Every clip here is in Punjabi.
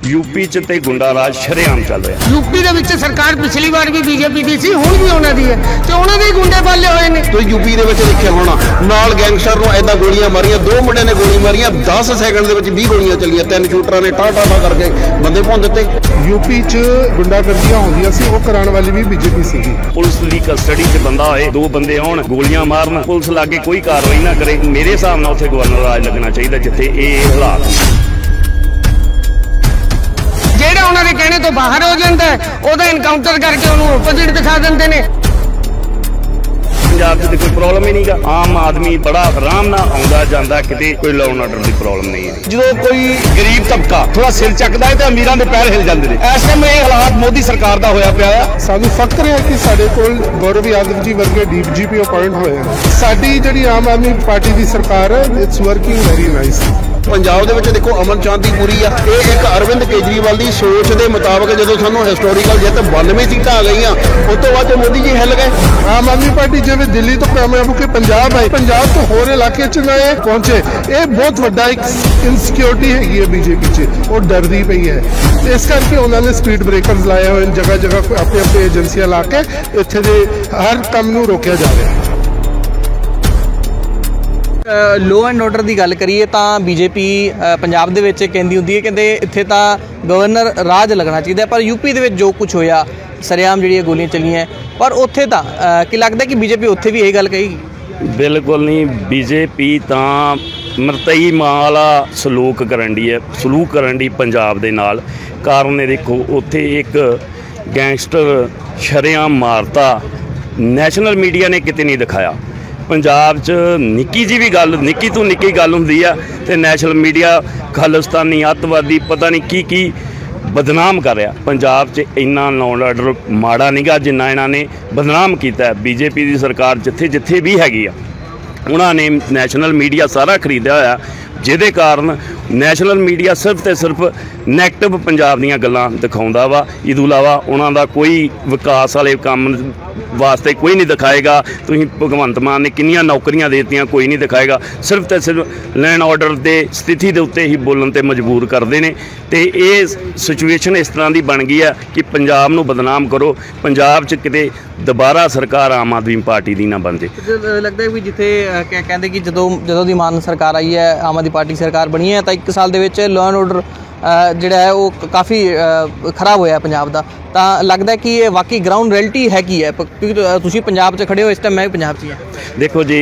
यूपी च ते गुंडा राज शरेआम चल रहा। यूपी दे विच सरकार पिछली बार भी बीजेपी दी सी, हुण भी उन्हां दी है ते उन्हां दे गुंडे पाले होए ने। तो यूपी दे विच देखिया होना नाल गैंगस्टर नूं ऐदां गोलियां मारियां, दो मुंडे ने गोली मारियां, 10 सैकंड दे विच 20 गोलियां चलियां, 3 शूटरां ने टाटा करके बंदे भुन दित्ते। यूपी च गुंडागर्दियां होंदियां सी, वो कराने वाली भी बीजेपी सीगी। पुलिस दी कस्टडी च बंदा होए, दो बंदे आउण गोलियां मारन, पुलिस लागे कोई कार्रवाई ना करे, मेरे हिसाब नाल उत्थे गवर्नर राज लगना चाहिए जिथे ये हालात ਜਿਹੜਾ ਉਹਨਾਂ ਦੇ ਕਹਿਣੇ ਤੋਂ ਬਾਹਰ ਹੋ ਜਾਂਦਾ ਉਹਦਾ ਇਨਕਾਊਂਟਰ ਕਰਕੇ ਉਹਨੂੰ ਆਪੋਜ਼ਿਟ ਦਿਖਾ ਦਿੰਦੇ ਨੇ। पंजाब से कोई प्रॉब्लम ही नहीं गा, आम आदमी बड़ा आराम ना आउंदा जांदा, किते कोई लॉ एंड ऑर्डर की प्रॉब्लम नहीं है। जो कोई गरीब तबका थोड़ा सिर चकदा है तो अमीरां दे पैर हिल जांदे ने। इस टाइम ये हालात मोदी सरकार दा होया पिया है। सानू फख्र है कि साडे कोल गौरव यादव जी वर्गे डीजीपी अपॉइंट होए हैं। साडी जिहड़ी आम आदमी पार्टी दी सरकार है, it's working very nice. Punjab दे विच देखो अमन शांति पूरी आ। ये एक अरविंद केजरीवाल दी सोच दे मुताबिक जो सानू हिस्टोरिकल जित 92 सीटां आ गई, उस तो बाद मोदी जी हिल गए। आम आदमी पार्टी जिवें दिल्ली तो कामयाब होकर पंजाब आई, पंजाब तो होर इलाके च ना पहुंचे, ये बहुत वड्डा एक इनसिक्योरिटी हैगी है बीजेपी च, वो डरदी पई है। इस करके उन्होंने स्पीड ब्रेकर्स लाए हुए, जगह जगह अपनी अपनी एजेंसियां ला के इत्थे दे हर काम नूं रोकिया जा रहा है। ਲੋ ਐਂਡ ਆਰਡਰ ਦੀ ਗੱਲ ਕਰੀਏ ਤਾਂ ਬੀਜੇਪੀ ਪੰਜਾਬ ਦੇ ਵਿੱਚ ਕਹਿੰਦੀ ਹੁੰਦੀ ਹੈ, ਕਹਿੰਦੇ ਇੱਥੇ ਤਾਂ ਗਵਰਨਰ ਰਾਜ ਲੱਗਣਾ ਚਾਹੀਦਾ, ਪਰ ਯੂਪੀ ਦੇ ਵਿੱਚ ਜੋ ਕੁਝ ਹੋਇਆ ਸਰੇਆਮ ਜਿਹੜੀਆਂ ਗੋਲੀਆਂ ਚੱਲੀਆਂ, ਪਰ ਉੱਥੇ ਤਾਂ ਕੀ ਲੱਗਦਾ ਕਿ ਬੀਜੇਪੀ ਉੱਥੇ ਵੀ ਇਹ ਗੱਲ ਕਹੇਗੀ? बिल्कुल नहीं, बीजेपी ਤਾਂ ਮਰਤਈ ਮਾਂ ਵਾਲਾ ਸਲੂਕ ਕਰਨ ਦੀ ਪੰਜਾਬ ਦੇ ਨਾਲ। ਕਾਰਨ ਇਹ ਦੇਖੋ ਉੱਥੇ ਇੱਕ ਗੈਂਗਸਟਰ ਸ਼ਰੇਆਮ ਮਾਰਤਾ, ਨੈਸ਼ਨਲ ਮੀਡੀਆ ਨੇ ਕਿਤੇ ਨਹੀਂ ਦਿਖਾਇਆ। पंजाब च निक्की जी भी गल, निक्की तो निक्की गल हुंदी आ ते नैशनल मीडिया खालिस्तानी अतवादी पता नहीं की बदनाम कर रहा। पंजाब च इन्ना लॉ एंड ऑर्डर माड़ा नहीं गा जिन्ना इन्हां ने बदनाम कीता है। बीजेपी की सरकार जिथे जिथे भी हैगी आ उन्होंने नैशनल मीडिया सारा खरीदा होया, जिहदे कारण नैशनल मीडिया सिर्फ तो सिर्फ नैगेटिव पंजाब दीयां गल्लां दिखाउंदा वा। इस तों इलावा उन्हां दा कोई विकास वाले काम वास्ते कोई नहीं दिखाएगा। तुसीं भगवंत मान ने किन्नियां नौकरियां देतियां, कोई नहीं दिखाएगा। सिर्फ तो सिर्फ लैंड ऑर्डर की स्थिति के उत्ते ही बोलण ते मजबूर करते हैं। तो ये सिचुएशन इस तरह की बन गई है कि पंजाब नूं बदनाम करो, पंजाब च किते दोबारा सरकार आम आदमी पार्टी की ना बन जाए। लगता है भी जिथे कहते कि ਜਦੋਂ ਦੀ ਮਾਨ ਸਰਕਾਰ ਆਈ ਹੈ, ਆਮ ਆਦਮੀ ਪਾर्टी सरकार बनी है, तो 1 साल ਦੇ ਵਿੱਚ लॉ एंड ऑर्डर ਜਿਹੜਾ ਹੈ ਉਹ ਕਾਫੀ ਖਰਾਬ ਹੋਇਆ ਪੰਜਾਬ ਦਾ। ਤਾਂ ਲੱਗਦਾ ਕਿ ਇਹ ਵਾਕਈ ਗਰਾਊਂਡ ਰਿਐਲਿਟੀ ਹੈ ਕੀ ਹੈ, ਕਿਉਂਕਿ ਤੁਸੀਂ ਪੰਜਾਬ 'ਚ ਖੜੇ ਹੋ, ਇਸ ਟਾਈਮ ਮੈਂ ਵੀ ਪੰਜਾਬ 'ਚ ਹੀ ਹਾਂ। देखो जी,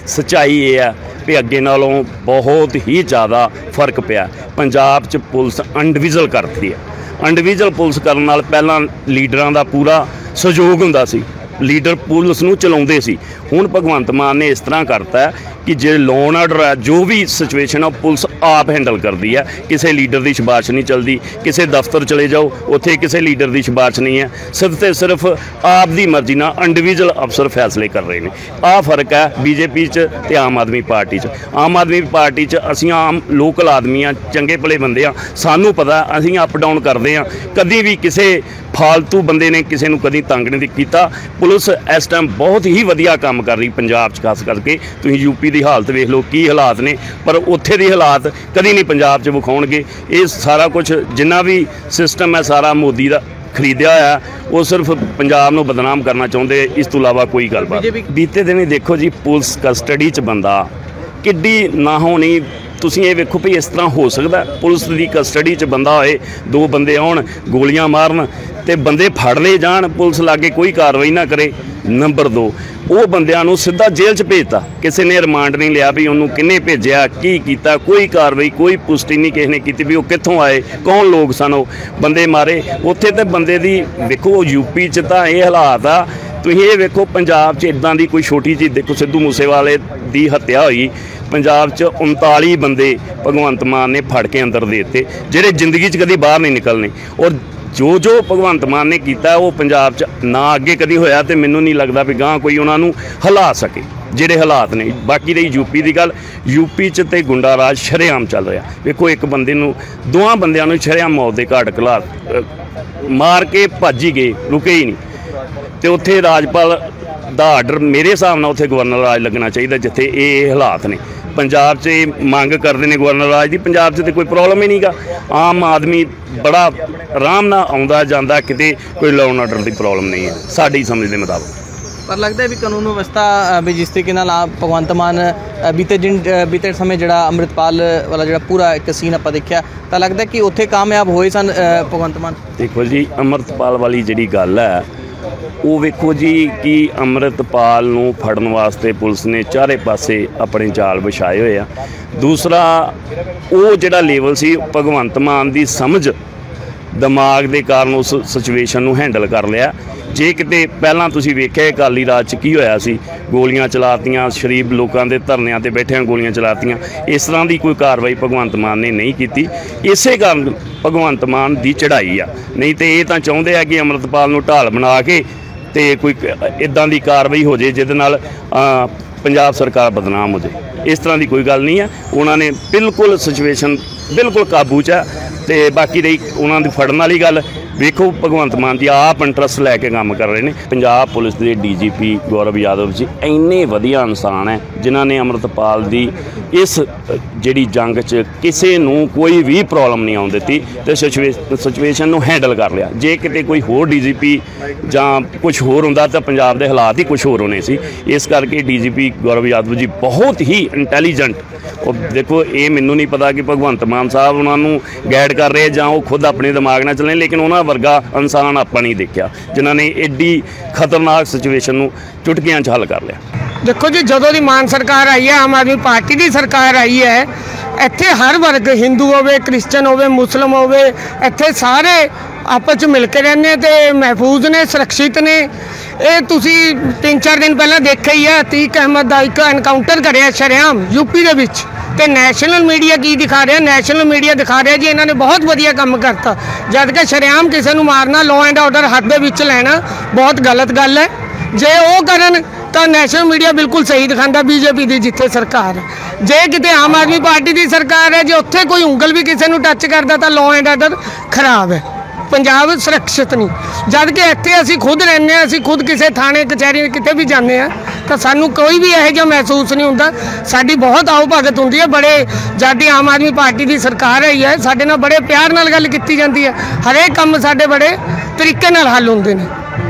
सच्चाई ये है भी अगे नालों बहुत ही ज़्यादा फर्क पिया। पंजाब च पुलिस अनडिविजल करती है। अनडिविजल पुलिस करने नाल पहलां लीडरां दा पूरा सहयोग हुंदा सी, लीडर पुलिस नूं चलाउंदे सी। हुण भगवंत मान ने इस तरह करता है कि जे लॉ एंड ऑर्डर है, जो भी सिचुएशन है पुलिस आप हैंडल करती है। किसी लीडर की सिफारिश नहीं चलती, किसी दफ्तर चले जाओ उत्थे किसी लीडर की सिफारिश नहीं है, सिर्फ तो सिर्फ आप दी मर्जी ना इंडिविजुअल अफसर फैसले कर रहे हैं। आ फर्क है बीजेपी च ते आम आदमी पार्टी च। आम आदमी पार्टी च असीं आम लोकल आदमी हाँ, चंगे भले बंदे हाँ, सानू पता असीं अप डाउन करते हैं, कभी भी किसी फालतू बंदे ने किसी नूं कदी तंग नहीं किया। पुलिस इस टाइम बहुत ही वधिया काम कर रही पंजाब च, खास करके तुसीं यूपी की हालत वेख लो की हालात ने, पर उत्थे दी हालात कदी नहीं पंजाब च विखाउणगे। ये सारा कुछ जिन्ना भी सिस्टम है सारा मोदी का खरीदिया होया, वो सिर्फ पंजाब नूं बदनाम करना चाहुंदे, इस तो इलावा कोई गलबात। बीते दिन देखो जी, पुलिस कस्टडी च बंदा किड्डी ना होनी। तुसीं ये वेखो भी इस तरह हो सकता है पुलिस की कस्टडी च बंदा होए, 2 बंदे आउण गोलियां मारन ते बंदे फड़ ले जाण, पुलिस लागे कोई कार्रवाई ना करे। नंबर 2, वो बंदियां नूं सीधा जेल च भेजता, किसी ने रिमांड नहीं लिया भी उन्होंने किन्ने भेजिया की कीता, कोई कार्रवाई कोई पुष्टि नहीं किसी ने की भी वो कित्थों आए, कौन लोग सन, वो बंदे मारे उत्थे। तो बंदे दी वेखो यूपी च तां ये हालात आ। तुसीं ये वेखो पंजाब च इदां दी कोई छोटी चीज़ देखो, सिद्धू मूसेवाले दी हत्या हुई पंजाब च 39 बंदे भगवंत मान ने फड़ के अंदर दे दिते, जिहड़े जिंदगी च कदी बाहर नहीं निकलने। और जो भगवंत मान ने किया वो पंजाब च ना अगे कदी होया, तो मैनूं नहीं लगता भी गां कोई उन्होंने हिला सके जिहड़े हालात ने। बाकी रही यूपी की गल, यूपी च ते गुंडा राज शरेआम चल रहा। देखो एक बंदे नूं, 2 बंदियां नूं शरेआम मौत दे घाट घला मार के भज ही गए, रुके ही नहीं। तो उत्थे राजपाल दा आर्डर मेरे हिसाब नाल उत्थे गवर्नर राज लगना चाहिए जिथे ये हालात ने। पंजाब 'ਚ ਮੰਗ ਕਰਦੇ ਨੇ ਗਵਰਨਰ ਰਾਜ ਦੀ। ਪੰਜਾਬ 'ਚ ਤਾਂ ਕੋਈ ਪ੍ਰੋਬਲਮ ਹੀ ਨਹੀਂਗਾ, ਆਮ ਆਦਮੀ ਬੜਾ ਆਰਾਮ ਨਾਲ ਆਉਂਦਾ ਜਾਂਦਾ, ਕਿਤੇ ਕੋਈ law and order the problem ਨਹੀਂ ਹੈ ਸਾਡੀ ਸਮਝ ਦੇ ਮੁਤਾਬਕ। ਪਰ ਲੱਗਦਾ ਵੀ ਕਾਨੂੰਨ ਵਿਵਸਥਾ ਵੀ ਜਿਸ ਤਰੀਕੇ ਨਾਲ ਭਗਵੰਤ ਮਾਨ ਬੀਤੇ ਸਮੇਂ ਜਿਹੜਾ ਅੰਮ੍ਰਿਤਪਾਲ ਵਾਲਾ ਜਿਹੜਾ ਪੂਰਾ ਇੱਕ ਸੀਨ ਆਪਾਂ ਦੇਖਿਆ ਤਾਂ ਲੱਗਦਾ ਕਿ ਉੱਥੇ ਕਾਮਯਾਬ ਹੋਏ ਸਨ ਭਗਵੰਤ ਮਾਨ। ਦੇਖੋ ਜੀ, ਅੰਮ੍ਰਿਤਪਾਲ ਵਾਲੀ ਜਿਹੜੀ ਗੱਲ ਹੈ ਉਹ ਵੇਖੋ ਜੀ ਕਿ ਅੰਮ੍ਰਿਤਪਾਲ ਨੂੰ ਫੜਨ ਵਾਸਤੇ ਪੁਲਿਸ ਨੇ ਚਾਰੇ ਪਾਸੇ ਆਪਣੇ ਜਾਲ ਵਿਛਾਏ ਹੋਏ ਆ। ਦੂਸਰਾ, ਉਹ ਜਿਹੜਾ ਲੈਵਲ ਸੀ ਭਗਵੰਤ ਮਾਨ ਦੀ ਸਮਝ ਦਿਮਾਗ ਦੇ ਕਾਰਨ ਉਸ ਸਿਚੁਏਸ਼ਨ ਨੂੰ ਹੈਂਡਲ ਕਰ ਲਿਆ। ਜੇ ਕਿਤੇ ਪਹਿਲਾਂ ਤੁਸੀਂ ਵੇਖਿਆ ਅਕਾਲੀ ਰਾਜ 'ਚ ਕੀ ਹੋਇਆ ਸੀ, ਗੋਲੀਆਂ ਚਲਾਤੀਆਂ, ਸ਼ਰੀਫ ਲੋਕਾਂ ਦੇ ਧਰਨਿਆਂ 'ਤੇ ਬੈਠਿਆਂ ਗੋਲੀਆਂ ਚਲਾਤੀਆਂ। ਇਸ ਤਰ੍ਹਾਂ ਦੀ ਕੋਈ ਕਾਰਵਾਈ ਭਗਵੰਤ ਮਾਨ ਨੇ ਨਹੀਂ ਕੀਤੀ, ਇਸੇ ਕਾਰਨ ਭਗਵੰਤ ਮਾਨ ਦੀ ਚੜ੍ਹਾਈ ਆ। ਨਹੀਂ ਤਾਂ ਇਹ ਤਾਂ ਚਾਹੁੰਦੇ ਆ ਕਿ ਅੰਮ੍ਰਿਤਪਾਲ ਨੂੰ ਢਾਲ ਬਣਾ ਕੇ ਤੇ ਕੋਈ ਇੱਦਾਂ ਦੀ ਕਾਰਵਾਈ ਹੋ ਜੇ ਜਿਹਦੇ ਨਾਲ ਪੰਜਾਬ ਸਰਕਾਰ ਬਦਨਾਮ ਹੋ ਜਾਏ। ਇਸ ਤਰ੍ਹਾਂ ਦੀ ਕੋਈ ਗੱਲ ਨਹੀਂ ਹੈ। ਉਹਨਾਂ ਨੇ ਬਿਲਕੁਲ ਸਿਚੁਏਸ਼ਨ ਬਿਲਕੁਲ ਕਾਬੂ 'ਚ ਹੈ। ਤੇ ਬਾਕੀ ਰਹੀ ਉਹਨਾਂ ਦੀ ਫੜਨ ਵਾਲੀ ਗੱਲ, ਵੇਖੋ ਭਗਵੰਤ ਮਾਨ ਦੀ ਆਪ ਇੰਟਰਸਟ ਲੈ ਕੇ ਕੰਮ ਕਰ ਰਹੇ ਨੇ। ਪੰਜਾਬ ਪੁਲਿਸ ਦੇ DGP ਗੌਰਵ ਯਾਦਵ ਜੀ ਇੰਨੇ ਵਧੀਆ ਇਨਸਾਨ ਹੈ ਜਿਨ੍ਹਾਂ ਨੇ ਅੰਮ੍ਰਿਤਪਾਲ ਦੀ ਇਸ ਜਿਹੜੀ ਜੰਗ 'ਚ ਕਿਸੇ ਨੂੰ ਕੋਈ ਵੀ ਪ੍ਰੋਬਲਮ ਨਹੀਂ ਆਉਣ ਦਿੱਤੀ ਤੇ ਸਿਚੁਏਸ਼ਨ ਨੂੰ ਹੈਂਡਲ ਕਰ ਲਿਆ। ਜੇ ਕਿਤੇ ਕੋਈ ਹੋਰ DGP ਜਾਂ ਕੁਝ ਹੋਰ ਹੁੰਦਾ ਤਾਂ ਪੰਜਾਬ ਦੇ ਹਾਲਾਤ ਹੀ ਕੁਝ ਹੋਰ ਹੋਣੇ ਸੀ। ਇਸ ਕਰਕੇ DGP ਗੌਰਵ ਯਾਦਵ ਜੀ ਬਹੁਤ ਹੀ ਇੰਟੈਲੀਜੈਂਟ। ਉਹ ਦੇਖੋ, ਇਹ ਮੈਨੂੰ ਨਹੀਂ ਪਤਾ ਕਿ ਭਗਵੰਤ ਮਾਨ ਸਾਹਿਬ ਉਹਨਾਂ ਨੂੰ ਗਾਈਡ ਕਰ ਰਹੇ ਜਾਂ ਉਹ ਖੁਦ ਆਪਣੇ ਦਿਮਾਗ ਨਾਲ ਚੱਲੇ, ਲੇਕਿਨ ਉਹਨਾਂ ਵਰਗਾ ਇਨਸਾਨ ਆਪਾਂ ਨਹੀਂ ਦੇਖਿਆ ਜਿਨ੍ਹਾਂ ਨੇ ਐਡੀ ਖਤਰਨਾਕ ਸਿਚੁਏਸ਼ਨ ਨੂੰ ਚੁਟਕੀਆਂ 'ਚ ਹੱਲ ਕਰ ਲਿਆ। ਦੇਖੋ ਜੀ, ਜਦੋਂ ਦੀ ਮਾਨ ਸਰਕਾਰ ਆਈ ਹੈ, ਆਮ ਆਦਮੀ ਪਾਰਟੀ ਦੀ ਸਰਕਾਰ ਆਈ ਹੈ, ਇੱਥੇ ਹਰ ਵਰਗ, ਹਿੰਦੂ ਹੋਵੇ, ਕ੍ਰਿਸਚਨ ਹੋਵੇ, ਮੁਸਲਿਮ ਹੋਵੇ, ਇੱਥੇ ਸਾਰੇ ਆਪਸ 'ਚ ਮਿਲ ਕੇ ਰਹਿੰਦੇ ਤੇ ਮਹਿਫੂਜ਼ ਨੇ, ਸੁਰੱਖਿਅਤ ਨੇ। ਇਹ ਤੁਸੀਂ 3-4 ਦਿਨ ਪਹਿਲਾਂ ਦੇਖਿਆ ਹੀ ਹੈ, ਅਤੀਕ ਅਹਿਮਦ ਦਾ ਇੱਕ ਐਨਕਾਊਂਟਰ ਕਰਿਆ ਸ਼ਰੇਆਮ ਯੂਪੀ ਦੇ ਵਿੱਚ। ਤੇ ਨੈਸ਼ਨਲ ਮੀਡੀਆ ਕੀ ਦਿਖਾ ਰਿਹਾ? ਨੈਸ਼ਨਲ ਮੀਡੀਆ ਦਿਖਾ ਰਿਹਾ ਜੀ ਇਹਨਾਂ ਨੇ ਬਹੁਤ ਵਧੀਆ ਕੰਮ ਕਰਤਾ, ਜਦ ਕਿ ਸ਼ਰੇਆਮ ਕਿਸੇ ਨੂੰ ਮਾਰਨਾ, ਲਾਅ ਐਂਡ ਆਰਡਰ ਹੱਥ ਦੇ ਵਿੱਚ ਲੈਣਾ ਬਹੁਤ ਗਲਤ ਗੱਲ ਹੈ। ਜੇ ਉਹ ਕਰਨ ਤਾਂ ਨੈਸ਼ਨਲ ਮੀਡੀਆ ਬਿਲਕੁਲ ਸਹੀ ਦਿਖਾਉਂਦਾ BJP ਦੀ ਜਿੱਥੇ ਸਰਕਾਰ ਹੈ। ਜੇ ਕਿਤੇ ਆਮ ਆਦਮੀ ਪਾਰਟੀ ਦੀ ਸਰਕਾਰ ਹੈ, ਜੇ ਉੱਥੇ ਕੋਈ ਉਂਗਲ ਵੀ ਕਿਸੇ ਨੂੰ ਟੱਚ ਕਰਦਾ ਤਾਂ ਲਾਅ ਐਂਡ ਆਰਡਰ ਖਰਾਬ ਹੈ, ਪੰਜਾਬ ਸੁਰੱਖਿਅਤ ਨਹੀਂ। ਜਦ ਕਿ ਇੱਥੇ ਅਸੀਂ ਖੁਦ ਰਹਿੰਦੇ ਹਾਂ, ਅਸੀਂ ਖੁਦ ਕਿਸੇ ਥਾਣੇ ਕਚਹਿਰੀ ਕਿਤੇ ਵੀ ਜਾਂਦੇ ਹਾਂ ਤਾਂ ਸਾਨੂੰ ਕੋਈ ਵੀ ਇਹੋ ਜਿਹਾ ਮਹਿਸੂਸ ਨਹੀਂ ਹੁੰਦਾ। ਸਾਡੀ ਬਹੁਤ ਆਓ ਭਗਤ ਹੁੰਦੀ ਹੈ। ਬੜੇ ਜਦ ਦੀ ਆਮ ਆਦਮੀ ਪਾਰਟੀ ਦੀ ਸਰਕਾਰ ਆਈ ਹੈ, ਸਾਡੇ ਨਾਲ ਬੜੇ ਪਿਆਰ ਨਾਲ ਗੱਲ ਕੀਤੀ ਜਾਂਦੀ ਹੈ। ਹਰੇਕ ਕੰਮ ਸਾਡੇ ਬੜੇ ਤਰੀਕੇ ਨਾਲ ਹੱਲ ਹੁੰਦੇ ਨੇ।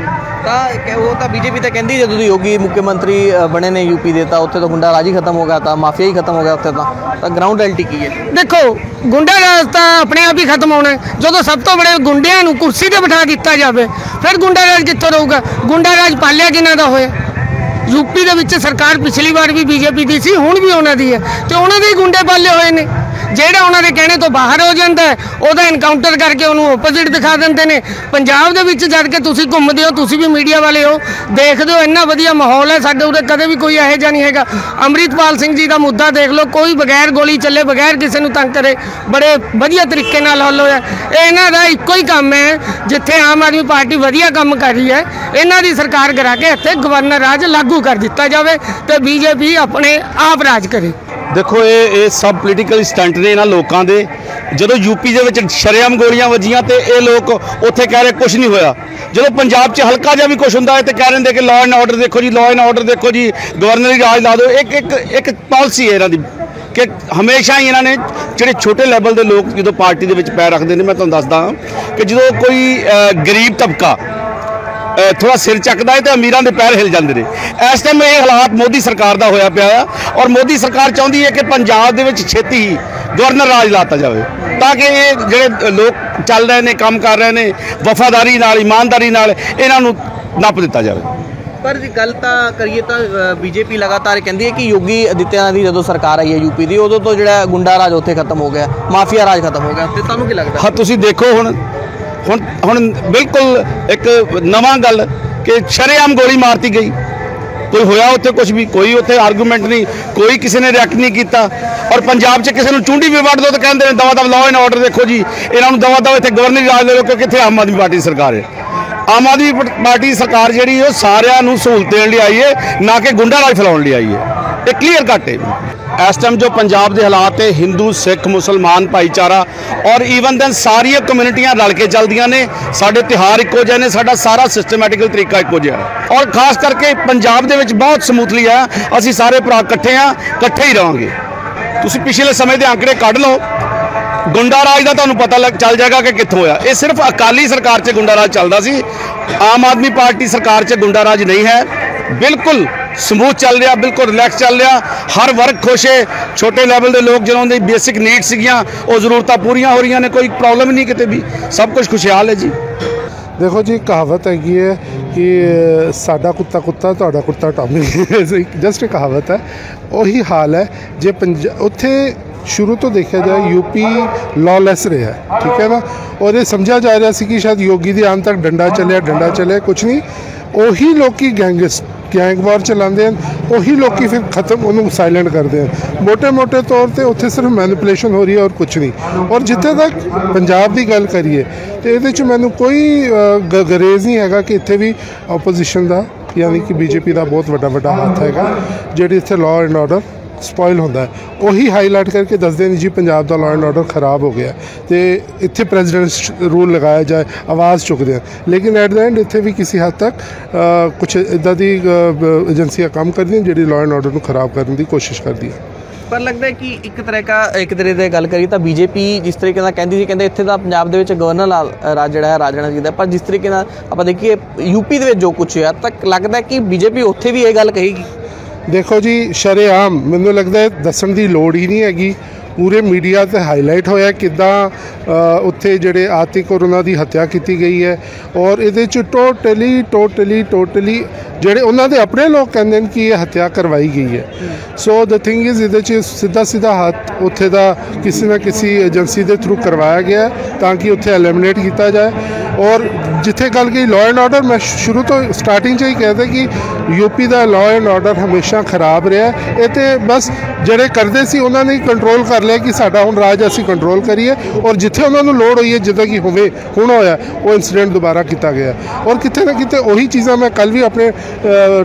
ਤਾਂ ਉਹ ਤਾਂ BJP ਤਾਂ ਕਹਿੰਦੀ ਜਦੋਂ ਦੀ ਯੋਗੀ ਮੁੱਖ ਮੰਤਰੀ ਬਣੇ ਨੇ UP ਦੇ, ਤਾਂ ਉੱਥੇ ਤਾਂ ਗੁੰਡਾ ਰਾਜ ਹੀ ਖਤਮ ਹੋ ਗਿਆ, ਤਾਂ ਮਾਫੀਆ ਹੀ ਖਤਮ ਹੋ ਗਿਆ ਉੱਥੇ ਤਾਂ ਗਰਾਊਂਡ ਰਿਐਲਿਟੀ ਕੀ ਹੈ? ਦੇਖੋ, ਗੁੰਡਾ ਰਾਜ ਤਾਂ ਆਪਣੇ ਆਪ ਹੀ ਖਤਮ ਹੋਣਾ। ਜਦੋਂ ਸਭ ਤੋਂ ਬੜੇ ਗੁੰਡਿਆਂ ਨੂੰ ਕੁਰਸੀ ਤੇ ਬਿਠਾ ਦਿੱਤਾ ਜਾਵੇ ਫਿਰ ਗੁੰਡਾ ਰਾਜ ਕਿੱਥੋਂ ਰਹੂਗਾ? ਗੁੰਡਾ ਰਾਜ ਪਾਲਿਆ ਕਿਹਨਾਂ ਦਾ ਹੋਇਆ? UP ਦੇ ਵਿੱਚ ਸਰਕਾਰ ਪਿਛਲੀ ਵਾਰ ਵੀ BJP ਦੀ ਸੀ, ਹੁਣ ਵੀ ਉਹਨਾਂ ਦੀ ਹੈ, ਤੇ ਉਹਨਾਂ ਦੇ ਹੀ ਗੁੰਡੇ ਪਾਲੇ ਹੋਏ ਨੇ। ਜਿਹੜਾ ਉਹਨਾਂ ਦੇ ਕਹਿਣੇ ਤੋਂ ਬਾਹਰ ਹੋ ਜਾਂਦਾ ਹੈ ਉਹਦਾ ਐਨਕਾਊਂਟਰ ਕਰਕੇ ਉਹਨੂੰ ਓਪੋਜ਼ਿਟ ਦਿਖਾ ਦਿੰਦੇ ਨੇ। ਪੰਜਾਬ ਦੇ ਵਿੱਚ ਜਦ ਕਿ ਤੁਸੀਂ ਘੁੰਮਦੇ ਹੋ, ਤੁਸੀਂ ਵੀ ਮੀਡੀਆ ਵਾਲੇ ਹੋ, ਦੇਖਦੇ ਹੋ ਇੰਨਾ ਵਧੀਆ ਮਾਹੌਲ ਹੈ ਸਾਡੇ ਉਰੇ, ਕਦੇ ਵੀ ਕੋਈ ਇਹੋ ਜਿਹਾ ਨਹੀਂ ਹੈਗਾ। ਅੰਮ੍ਰਿਤਪਾਲ ਸਿੰਘ ਜੀ ਦਾ ਮੁੱਦਾ ਦੇਖ ਲਓ, ਕੋਈ ਬਗੈਰ ਗੋਲੀ ਚੱਲੇ, ਬਗੈਰ ਕਿਸੇ ਨੂੰ ਤੰਗ ਕਰੇ, ਬੜੇ ਵਧੀਆ ਤਰੀਕੇ ਨਾਲ ਹੱਲ ਹੋਇਆ। ਇਹਨਾਂ ਦਾ ਇੱਕੋ ਹੀ ਕੰਮ ਹੈ, ਜਿੱਥੇ ਆਮ ਆਦਮੀ ਪਾਰਟੀ ਵਧੀਆ ਕੰਮ ਕਰ ਰਹੀ ਹੈ ਇਹਨਾਂ ਦੀ ਸਰਕਾਰ ਕਰਾ ਕੇ ਇੱਥੇ ਗਵਰਨਰ ਰਾਜ ਲਾਗੂ ਕਰ ਦਿੱਤਾ ਜਾਵੇ ਤੇ BJP ਆਪਣੇ ਆਪ ਰਾਜ ਕਰੇ। ਦੇਖੋ, ਇਹ ਸਭ ਪੋਲੀਟੀਕਲ ਸਟੰਟ ਨੇ ਇਹਨਾਂ ਲੋਕਾਂ ਦੇ। ਜਦੋਂ UP ਦੇ ਵਿੱਚ ਸ਼ਰੇਆਮ ਗੋਲੀਆਂ ਵੱਜੀਆਂ ਤੇ ਇਹ ਲੋਕ ਉੱਥੇ ਕਹਿ ਰਹੇ ਕੁਝ ਨਹੀਂ ਹੋਇਆ। ਜਦੋਂ ਪੰਜਾਬ 'ਚ ਹਲਕਾ ਜਿਹਾ ਵੀ ਕੁਝ ਹੁੰਦਾ ਹੈ ਤੇ ਕਹਿ ਰਹੇ ਕਿ ਲਾਅ ਐਂਡ ਆਰਡਰ ਦੇਖੋ ਜੀ, ਲਾਅ ਐਂਡ ਆਰਡਰ ਦੇਖੋ ਜੀ, ਗਵਰਨਰ ਹੀ ਰਾਜ ਲਾ ਦਿਓ। ਇੱਕ ਪਾਲਿਸੀ ਹੈ ਇਹਨਾਂ ਦੀ ਕਿ ਹਮੇਸ਼ਾ ਹੀ ਇਹਨਾਂ ਨੇ ਜਿਹੜੇ ਛੋਟੇ ਲੈਵਲ ਦੇ ਲੋਕ ਜਦੋਂ ਪਾਰਟੀ ਦੇ ਵਿੱਚ ਪੈਰ ਰੱਖਦੇ ਨੇ, ਮੈਂ ਤੁਹਾਨੂੰ ਦੱਸਦਾ ਕਿ ਜਦੋਂ ਕੋਈ ਗਰੀਬ ਤਬਕਾ ਥੋੜਾ ਸਿਰ ਚੱਕਦਾ ਹੈ ਤੇ ਅਮੀਰਾਂ ਦੇ ਪੈਰ ਹਿਲ ਜਾਂਦੇ ਨੇ। ਇਸ ਟਾਈਮ ਇਹ ਹਾਲਾਤ ਮੋਦੀ ਸਰਕਾਰ ਦਾ ਹੋਇਆ ਪਿਆ ਆ ਔਰ ਮੋਦੀ ਸਰਕਾਰ ਚਾਹੁੰਦੀ ਹੈ ਕਿ ਪੰਜਾਬ ਦੇ ਵਿੱਚ ਛੇਤੀ ਹੀ ਗਵਰਨਰ ਰਾਜ ਲਾਤਾ ਜਾਵੇ ਤਾਂ ਕਿ ਇਹ ਜਿਹੜੇ ਲੋਕ ਚੱਲ ਰਹੇ ਨੇ, ਕੰਮ ਕਰ ਰਹੇ ਨੇ, ਵਫਾਦਾਰੀ ਨਾਲ, ਇਮਾਨਦਾਰੀ ਨਾਲ ਇਹਨਾਂ ਨੂੰ ਨੱਪ ਦਿੱਤਾ ਜਾਵੇ। ਪਰ ਜੇ ਗੱਲ ਤਾਂ ਕਰੀਏ ਤਾਂ BJP ਲਗਾਤਾਰ ਕਹਿੰਦੀ ਹੈ ਕਿ ਯੋਗੀ ਆਦਿੱਤਿਆਨਾਥ ਦੀ ਜਦੋਂ ਸਰਕਾਰ ਆਈ ਹੈ UP ਦੀ, ਉਦੋਂ ਤੋਂ ਜਿਹੜਾ ਗੁੰਡਾ ਰਾਜ ਉੱਥੇ ਖਤਮ ਹੋ ਗਿਆ, ਮਾਫੀਆ ਰਾਜ ਖਤਮ ਹੋ ਗਿਆ। ਤੇ ਤੁਹਾਨੂੰ ਕੀ ਲੱਗਦਾ? ਹਾਂ, ਤੁਸੀਂ ਦੇਖੋ ਹੁਣ ਬਿਲਕੁਲ ਇੱਕ ਨਵਾਂ ਗੱਲ ਕਿ ਸ਼ਰੇਆਮ ਗੋਲੀ ਮਾਰਤੀ ਗਈ, ਕੋਈ ਹੋਇਆ ਉੱਥੇ ਕੁਝ ਵੀ, ਕੋਈ ਉੱਥੇ ਆਰਗੂਮੈਂਟ ਨਹੀਂ, ਕੋਈ ਕਿਸੇ ਨੇ ਰਿਐਕਟ ਨਹੀਂ ਕੀਤਾ। ਔਰ ਪੰਜਾਬ 'ਚ ਕਿਸੇ ਨੂੰ ਚੁੰਡੀ ਵੀ ਵੱਢ ਦੋ ਤਾਂ ਕਹਿੰਦੇ ਨੇ ਦਵਾ ਦਵ ਲਾਅ ਐਂਡ ਆਰਡਰ ਦੇਖੋ ਜੀ, ਇਹਨਾਂ ਨੂੰ ਦਵਾ ਦਵ ਇੱਥੇ ਗਵਰਨਰ ਰਾਜ ਲੈ ਲਓ ਕਿਉਂਕਿ ਇੱਥੇ ਆਮ ਆਦਮੀ ਪਾਰਟੀ ਸਰਕਾਰ ਹੈ। ਆਮ ਆਦਮੀ ਪਾਰਟੀ ਸਰਕਾਰ ਜਿਹੜੀ ਉਹ ਸਾਰਿਆਂ ਨੂੰ ਸਹੂਲਤ ਦੇਣ ਲਈ ਆਈ ਹੈ, ਨਾ ਕਿ ਗੁੰਡਾ ਰਾਜ ਫੈਲਾਉਣ ਲਈ ਆਈ ਹੈ। ਇਹ ਕਲੀਅਰ ਕੱਟ ਹੈ। ਇਸ ਟਾਈਮ ਜੋ ਪੰਜਾਬ ਦੇ ਹਾਲਾਤ ਹੈ, ਹਿੰਦੂ, ਸਿੱਖ, ਮੁਸਲਮਾਨ ਭਾਈਚਾਰਾ ਔਰ ਈਵਨ ਦੈਨ ਸਾਰੀਆਂ ਕਮਿਊਨਿਟੀਆਂ ਰਲ ਕੇ ਚੱਲਦੀਆਂ ਨੇ। ਸਾਡੇ ਤਿਉਹਾਰ ਇੱਕੋ ਜਿਹੇ ਨੇ, ਸਾਡਾ ਸਾਰਾ ਸਿਸਟਮੈਟਿਕਲ ਤਰੀਕਾ ਇੱਕੋ ਜਿਹਾ ਹੈ ਔਰ ਖਾਸ ਕਰਕੇ ਪੰਜਾਬ ਦੇ ਵਿੱਚ ਬਹੁਤ ਸਮੂਥਲੀ ਹੈ। ਅਸੀਂ ਸਾਰੇ ਭਰਾ ਇਕੱਠੇ ਹਾਂ, ਇਕੱਠੇ ਹੀ ਰਹਾਂਗੇ। ਤੁਸੀਂ ਪਿਛਲੇ ਸਮੇਂ ਦੇ ਅੰਕੜੇ ਕੱਢ ਲਓ, ਗੁੰਡਾ ਰਾਜ ਦਾ ਤੁਹਾਨੂੰ ਪਤਾ ਚੱਲ ਜਾਏਗਾ ਕਿ ਕਿੱਥੋਂ ਹੋਇਆ। ਇਹ ਸਿਰਫ ਅਕਾਲੀ ਸਰਕਾਰ 'ਚ ਗੁੰਡਾ ਰਾਜ ਚੱਲਦਾ ਸੀ, ਆਮ ਆਦਮੀ ਪਾਰਟੀ ਸਰਕਾਰ 'ਚ ਗੁੰਡਾ ਰਾਜ ਨਹੀਂ ਹੈ। ਬਿਲਕੁਲ ਸਮੂਥ ਚੱਲ ਰਿਹਾ, ਬਿਲਕੁਲ ਰਿਲੈਕਸ ਚੱਲ ਰਿਹਾ, ਹਰ ਵਰਗ ਖੁਸ਼ ਹੈ। ਛੋਟੇ ਲੈਵਲ ਦੇ ਲੋਕ ਜਿਨ੍ਹਾਂ ਦੀ ਬੇਸਿਕ ਨੀਡਸ ਸੀਗੀਆਂ ਉਹ ਜ਼ਰੂਰਤਾਂ ਪੂਰੀਆਂ ਹੋ ਰਹੀਆਂ ਨੇ, ਕੋਈ ਪ੍ਰੋਬਲਮ ਨਹੀਂ ਕਿਤੇ ਵੀ, ਸਭ ਕੁਝ ਖੁਸ਼ਹਾਲ ਹੈ ਜੀ। देखो जी, कहावत हैगी है कि साडा कुत्ता कुत्ता तुहाडा कुत्ता टॉमी, जस्ट कहावत है। वही हाल है जे उत्थे शुरू तो देखा जाए यूपी लॉलेस रहा है, ठीक है ना। और ये समझा जा रहा सी कि शायद योगी दी आन तक डंडा चले, कुछ नहीं। ਉਹੀ ਲੋਕੀ ਗੈਂਗ ਵਾਰ ਚਲਾਉਂਦੇ ਹਨ, ਉਹੀ ਲੋਕੀ ਫਿਰ ਖਤਮ ਉਹਨੂੰ ਸਾਇਲੈਂਟ ਕਰਦੇ ਹਨ। ਮੋਟੇ ਤੌਰ ਤੇ ਉੱਥੇ ਸਿਰਫ ਮੈਨੀਪੂਲੇਸ਼ਨ ਹੋ ਰਹੀ ਹੈ ਔਰ ਕੁਝ ਨਹੀਂ। ਔਰ ਜਿੱਥੇ ਤੱਕ ਪੰਜਾਬ ਦੀ ਗੱਲ ਕਰੀਏ ਤੇ ਇਹਦੇ 'ਚ ਮੈਨੂੰ ਕੋਈ ਗਰੇਜ਼ ਨਹੀਂ ਹੈਗਾ ਕਿ ਇੱਥੇ ਵੀ ਆਪੋਜੀਸ਼ਨ ਦਾ ਯਾਨੀ ਕਿ ਬੀਜੇਪੀ ਦਾ ਬਹੁਤ ਵੱਡਾ ਹੱਥ ਹੈਗਾ ਜਿਹੜੀ ਇੱਥੇ ਲਾਅ ਐਂਡ ਆਰਡਰ ਸਪੋਇਲ ਹੁੰਦਾ ਹੈ। ਉਹੀ ਹਾਈਲਾਈਟ ਕਰਕੇ ਦੱਸਦੇ ਨੇ ਜੀ ਪੰਜਾਬ ਦਾ ਲਾਅ ਐਂਡ ਆਰਡਰ ਖਰਾਬ ਹੋ ਗਿਆ ਤੇ ਇੱਥੇ ਪ੍ਰੈਜ਼ੀਡੈਂਟ ਰੂਲ ਲਗਾਇਆ ਜਾਏ, ਆਵਾਜ਼ ਚੁੱਕਦੇ ਹਨ। ਲੇਕਿਨ ਐਟ ਦਾ ਐਂਡ ਇੱਥੇ ਵੀ ਕਿਸੇ ਹੱਦ ਤੱਕ ਕੁਛ ਇੱਦਾਂ ਦੀ ਏਜੰਸੀਆਂ ਕੰਮ ਕਰਦੀਆਂ ਜਿਹੜੀ ਲਾਅ ਐਂਡ ਆਰਡਰ ਨੂੰ ਖਰਾਬ ਕਰਨ ਦੀ ਕੋਸ਼ਿਸ਼ ਕਰਦੀ ਹੈ। ਪਰ ਲੱਗਦਾ ਹੈ ਕਿ ਇੱਕ ਤਰ੍ਹਾਂ ਦੀ ਗੱਲ ਕਰੀਏ ਤਾਂ ਬੀਜੇਪੀ ਜਿਸ ਤਰੀਕੇ ਨਾਲ ਕਹਿੰਦੀ ਇੱਥੇ ਦਾ ਪੰਜਾਬ ਦੇ ਵਿੱਚ ਗਵਰਨਰ ਰਾਜ ਜਿਹੜਾ ਹੈ ਰਾਜ ਰਹਿਣਾ ਚਾਹੀਦਾ, ਪਰ ਜਿਸ ਤਰੀਕੇ ਨਾਲ ਆਪਾਂ ਦੇਖੀਏ ਯੂਪੀ ਦੇ ਵਿੱਚ ਜੋ ਕੁਛ ਹੋਇਆ ਤਾਂ ਲੱਗਦਾ ਕਿ ਬੀਜੇਪੀ ਉੱਥੇ ਵੀ ਇਹ ਗੱਲ ਕਹੇਗੀ। देखो जी, शरेआम मैनू लगता है दसन की लोड़ ही नहीं हैगी। पूरे मीडिया ते हाईलाइट होया किद्दां उत्थे जिहड़े आतिक और उन्हां दी हत्या की गई है। और इहदे च टोटली जिहड़े उन्हां दे अपने लोग कहंदे ने कि यह हत्या करवाई गई है। सो द थिंग इज़ इहदे च सीधा हाथ उत्थे दा किसी ना किसी एजेंसी के थ्रू करवाया गया ताकि उत्थे एलिमिनेट किया जाए। और जिथे गल गई लॉ एंड ऑर्डर, मैं शुरू तो स्टार्टिंग च ही कहते कि यूपी का लॉ एंड ऑर्डर हमेशा खराब रहा है। ये तो बस ਜਿਹੜੇ ਕਰਦੇ ਸੀ ਉਹਨਾਂ ਨੇ ਕੰਟਰੋਲ ਕਰ ਲਿਆ ਕਿ ਸਾਡਾ ਹੁਣ ਰਾਜ ਅਸੀਂ ਕੰਟਰੋਲ ਕਰੀਏ। ਔਰ ਜਿੱਥੇ ਉਹਨਾਂ ਨੂੰ ਲੋੜ ਹੋਈ ਹੈ ਜਿੱਦਾਂ ਕਿ ਹੁਣ ਹੋਇਆ ਉਹ ਇਨਸੀਡੈਂਟ ਦੁਬਾਰਾ ਕੀਤਾ ਗਿਆ। ਔਰ ਕਿਤੇ ਨਾ ਕਿਤੇ ਉਹੀ ਚੀਜ਼ਾਂ ਮੈਂ ਕੱਲ ਵੀ ਆਪਣੇ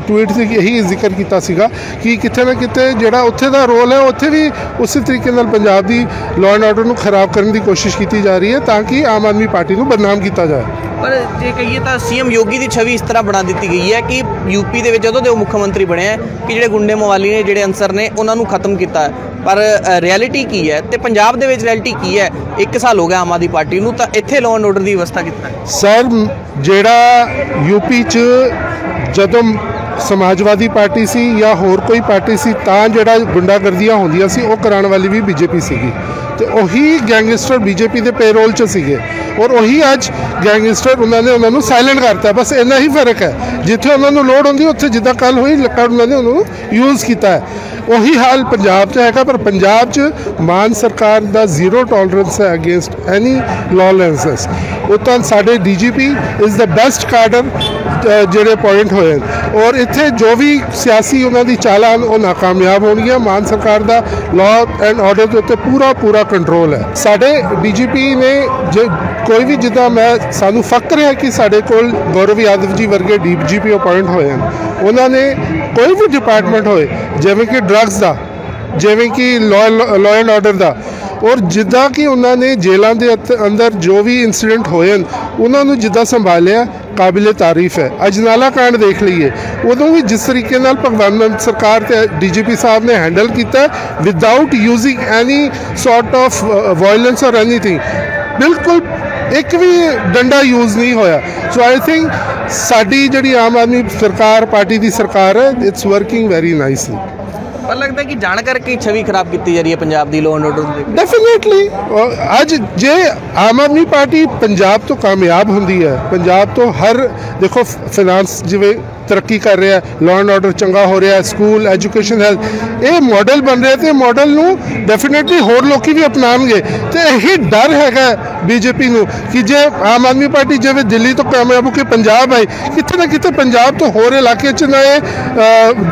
ਟਵੀਟ 'ਤੇ ਇਹੀ ਜ਼ਿਕਰ ਕੀਤਾ ਸੀਗਾ ਕਿ ਕਿਤੇ ਨਾ ਕਿਤੇ ਜਿਹੜਾ ਉੱਥੇ ਦਾ ਰੋਲ ਹੈ ਉੱਥੇ ਵੀ ਉਸੇ ਤਰੀਕੇ ਨਾਲ ਪੰਜਾਬ ਦੀ ਲਾਅ ਐਂਡ ਆਰਡਰ ਨੂੰ ਖਰਾਬ ਕਰਨ ਦੀ ਕੋਸ਼ਿਸ਼ ਕੀਤੀ ਜਾ ਰਹੀ ਹੈ ਤਾਂ ਕਿ ਆਮ ਆਦਮੀ ਪਾਰਟੀ ਨੂੰ ਬਦਨਾਮ ਕੀਤਾ ਜਾਏ। ਪਰ ਜੇ ਕਹੀਏ ਤਾਂ ਸੀਐਮ ਯੋਗੀ ਦੀ ਛਵੀ ਇਸ ਤਰ੍ਹਾਂ ਬਣਾ ਦਿੱਤੀ ਗਈ ਹੈ ਕਿ ਯੂਪੀ ਦੇ ਵਿੱਚ ਜਦੋਂ ਦੇ ਉਹ ਮੁੱਖ ਮੰਤਰੀ ਬਣੇ ਹੈ ਕਿ ਜਿਹੜੇ ਗੁੰਡੇ ਮਵਾਲੀ ਨੇ, ਜਿਹੜੇ ਅਨਸਰ ਨੇ, ਉਹਨਾਂ ਨੂੰ ਖਤਮ ਕੀਤਾ ਹੈ। ਪਰ ਰਿਐਲਿਟੀ ਕੀ ਹੈ ਤੇ ਪੰਜਾਬ ਦੇ ਵਿੱਚ ਰਿਐਲਿਟੀ ਕੀ ਹੈ? 1 ਸਾਲ ਹੋ ਗਿਆ ਆਮ ਆਦਮੀ ਪਾਰਟੀ ਨੂੰ, ਤਾਂ ਇੱਥੇ ਲਾਅ ਐਂਡ ਆਰਡਰ ਦੀ ਵਿਵਸਥਾ ਕਿੱਦਾਂ ਹੈ? ਸਰ, ਜਿਹੜਾ ਯੂਪੀ 'ਚ ਜਦੋਂ ਸਮਾਜਵਾਦੀ ਪਾਰਟੀ ਸੀ ਜਾਂ ਹੋਰ ਕੋਈ ਪਾਰਟੀ ਸੀ ਤਾਂ ਜਿਹੜਾ ਗੁੰਡਾਗਰਦੀਆਂ ਹੁੰਦੀਆਂ ਸੀ ਉਹ ਕਰਾਉਣ ਵਾਲੀ ਵੀ ਬੀਜੇਪੀ ਸੀਗੀ ਤੇ ਉਹੀ ਗੈਂਗਸਟਰ ਬੀਜੇਪੀ ਦੇ ਪੇਰੋਲ 'ਚ ਸੀਗੇ। ਔਰ ਉਹੀ ਅੱਜ ਗੈਂਗਸਟਰ ਉਹਨਾਂ ਨੂੰ ਸਾਇਲੈਂਟ ਕਰਤਾ। ਬਸ ਇੰਨਾ ਹੀ ਫਰਕ ਹੈ, ਜਿੱਥੇ ਉਹਨਾਂ ਨੂੰ ਲੋੜ ਹੁੰਦੀ ਉੱਥੇ ਜਿੱਦਾਂ ਕੱਲ ਹੋਈ ਲੱਕੜ ਉਹਨਾਂ ਨੇ ਉਹਨੂੰ ਯੂਜ਼ ਕੀਤਾ ਹੈ। ਉਹੀ ਹਾਲ ਪੰਜਾਬ 'ਚ ਹੈਗਾ। ਪਰ ਪੰਜਾਬ 'ਚ ਮਾਨ ਸਰਕਾਰ ਦਾ ਜ਼ੀਰੋ ਟੋਲਰੈਂਸ ਹੈ ਅਗੇਂਸਟ ਐਨੀ ਲॉलेसनेस। ਉਹ ਤਾਂ ਸਾਡੇ DGP is the best cadre ਜਿਹੜੇ ਪੁਆਇੰਟ ਹੋਏ। ਔਰ ਇੱਥੇ ਜੋ ਵੀ ਸਿਆਸੀ ਉਹਨਾਂ ਦੀ ਚਾਲਾਂ ਉਹ ਨਾਕਾਮਯਾਬ ਹੋਣਗੀਆਂ। ਮਾਨ ਸਰਕਾਰ ਦਾ ਲਾਅ ਐਂਡ ਆਰਡਰ ਦੇ ਉੱਤੇ ਪੂਰਾ ਕੰਟਰੋਲ ਹੈ। ਸਾਡੇ ਡੀਜੀਪੀ ਨੇ ਕੋਈ ਵੀ ਜਿੱਦਾਂ ਸਾਨੂੰ ਫਖਰ ਹੈ ਕਿ ਸਾਡੇ ਕੋਲ ਗੌਰਵ ਯਾਦਵ ਜੀ ਵਰਗੇ ਡੀਜੀਪੀ ਅਪਾਇੰਟ ਹੋਏ ਹਨ। ਉਹਨਾਂ ਨੇ ਕੋਈ ਵੀ ਡਿਪਾਰਟਮੈਂਟ ਹੋਏ ਜਿਵੇਂ ਕਿ ਡਰੱਗਸ ਦਾ, ਜਿਵੇਂ ਕਿ ਲਾਅ ਐਂਡ ਆਰਡਰ ਦਾ, ਔਰ ਜਿੱਦਾਂ ਕਿ ਉਹਨਾਂ ਨੇ ਜੇਲ੍ਹਾਂ ਦੇ ਅੰਦਰ ਜੋ ਵੀ ਇੰਸੀਡੈਂਟ ਹੋਏ ਹਨ ਉਹਨਾਂ ਨੂੰ ਜਿੱਦਾਂ ਸੰਭਾਲਿਆ ਕਾਬਿਲੇ ਤਾਰੀਫ ਹੈ। ਅਜਨਾਲਾ ਕਾਂਡ ਦੇਖ ਲਈਏ, ਉਦੋਂ ਵੀ ਜਿਸ ਤਰੀਕੇ ਨਾਲ ਭਗਵੰਤ ਸਰਕਾਰ ਤੇ ਡੀਜੀਪੀ ਸਾਹਿਬ ਨੇ ਹੈਂਡਲ ਕੀਤਾ without using any sort of violence ਔਰ ਐਨੀਥਿੰਗ, ਬਿਲਕੁਲ ਇੱਕ ਵੀ ਡੰਡਾ ਯੂਜ਼ ਨਹੀਂ ਹੋਇਆ। ਸੋ ਆਈ ਥਿੰਕ ਸਾਡੀ ਜਿਹੜੀ ਆਮ ਆਦਮੀ ਸਰਕਾਰ ਪਾਰਟੀ ਦੀ ਸਰਕਾਰ ਹੈ, ਇਟਸ ਵਰਕਿੰਗ ਵੈਰੀ ਨਾਈਸਲੀ। ਪਰ ਲੱਗਦਾ ਕਿ ਜਾਣ ਕਰਕੇ ਛਵੀ ਖਰਾਬ ਕੀਤੀ ਜਾ ਰਹੀ ਹੈ ਪੰਜਾਬ ਦੀ law and order the. Definitely ਅੱਜ ਜੇ ਆਮ ਆਦਮੀ ਪਾਰਟੀ ਪੰਜਾਬ ਤੋਂ ਕਾਮਯਾਬ ਹੁੰਦੀ ਹੈ, ਪੰਜਾਬ ਤੋਂ ਹਰ ਦੇਖੋ ਫਾਈਨਾਂਸ ਜਿਵੇਂ ਤਰੱਕੀ ਕਰ ਰਿਹਾ, ਲਾਅ ਐਂਡ ਆਰਡਰ ਚੰਗਾ ਹੋ ਰਿਹਾ, ਸਕੂਲ ਐਜੂਕੇਸ਼ਨ ਹੈਲਥ, ਇਹ ਮਾਡਲ ਬਣ ਰਿਹਾ ਤੇ ਮਾਡਲ ਨੂੰ ਡੈਫੀਨੇਟਲੀ ਹੋਰ ਲੋਕੀ ਵੀ ਅਪਣਾਉਣਗੇ। ਤੇ ਇਹੀ ਡਰ ਹੈਗਾ ਬੀਜੇਪੀ ਨੂੰ ਕਿ ਜੇ ਆਮ ਆਦਮੀ ਪਾਰਟੀ ਜਿਵੇਂ ਦਿੱਲੀ ਤੋਂ ਕਾਮਯਾਬ ਹੋ ਕੇ ਪੰਜਾਬ ਆਈ, ਕਿਤੇ ਨਾ ਕਿਤੇ ਪੰਜਾਬ ਤੋਂ ਹੋਰ ਇਲਾਕੇ 'ਚ ਨਾ ਇਹ